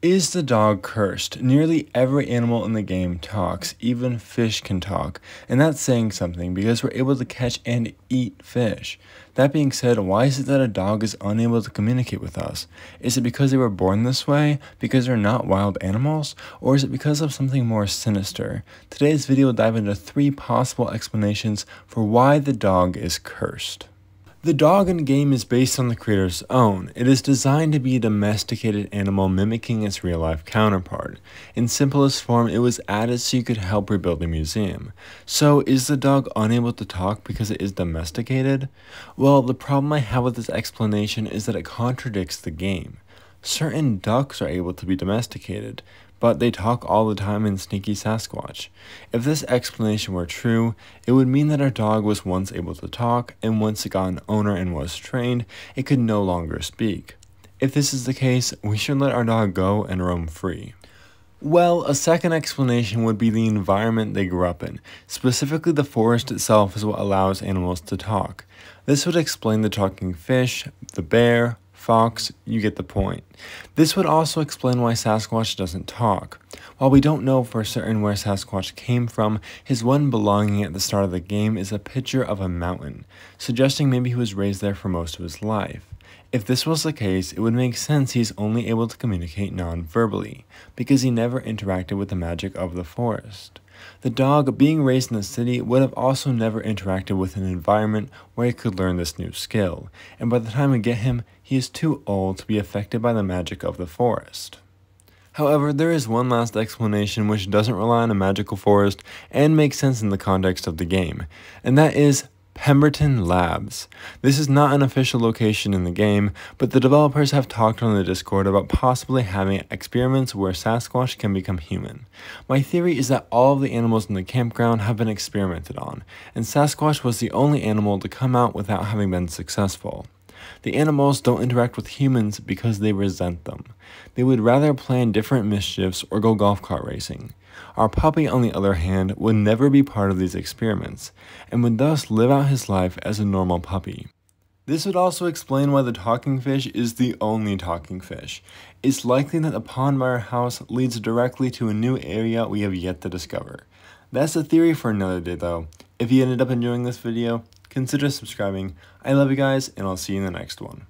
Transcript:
Is the dog cursed? Nearly every animal in the game talks, even fish can talk, and that's saying something because we're able to catch and eat fish. That being said, why is it that a dog is unable to communicate with us? Is it because they were born this way, because they're not wild animals, or is it because of something more sinister? Today's video will dive into 3 possible explanations for why the dog is cursed. The dog in the game is based on the creator's own. It is designed to be a domesticated animal mimicking its real-life counterpart. In simplest form, it was added so you could help rebuild a museum. So, is the dog unable to talk because it is domesticated? Well, the problem I have with this explanation is that it contradicts the game. Certain ducks are able to be domesticated, but they talk all the time in Sneaky Sasquatch. If this explanation were true, it would mean that our dog was once able to talk, and once it got an owner and was trained, it could no longer speak. If this is the case, we should let our dog go and roam free. Well, a second explanation would be the environment they grew up in. Specifically, the forest itself is what allows animals to talk. This would explain the talking fish, the bear, fox, you get the point. This would also explain why Sasquatch doesn't talk. While we don't know for certain where Sasquatch came from, his one belonging at the start of the game is a picture of a mountain, suggesting maybe he was raised there for most of his life. If this was the case, it would make sense he's only able to communicate non-verbally, because he never interacted with the magic of the forest. The dog, being raised in the city, would have also never interacted with an environment where he could learn this new skill, and by the time we get him, he is too old to be affected by the magic of the forest. However, there is one last explanation which doesn't rely on a magical forest and makes sense in the context of the game, and that is Pemberton Labs. This is not an official location in the game, but the developers have talked on the Discord about possibly having experiments where Sasquatch can become human. My theory is that all of the animals in the campground have been experimented on, and Sasquatch was the only animal to come out without having been successful. The animals don't interact with humans because they resent them. They would rather plan different mischiefs or go golf cart racing. Our puppy, on the other hand, would never be part of these experiments, and would thus live out his life as a normal puppy. This would also explain why the talking fish is the only talking fish. It's likely that the pond by our house leads directly to a new area we have yet to discover. That's a theory for another day though. If you ended up enjoying this video, consider subscribing. I love you guys, and I'll see you in the next one.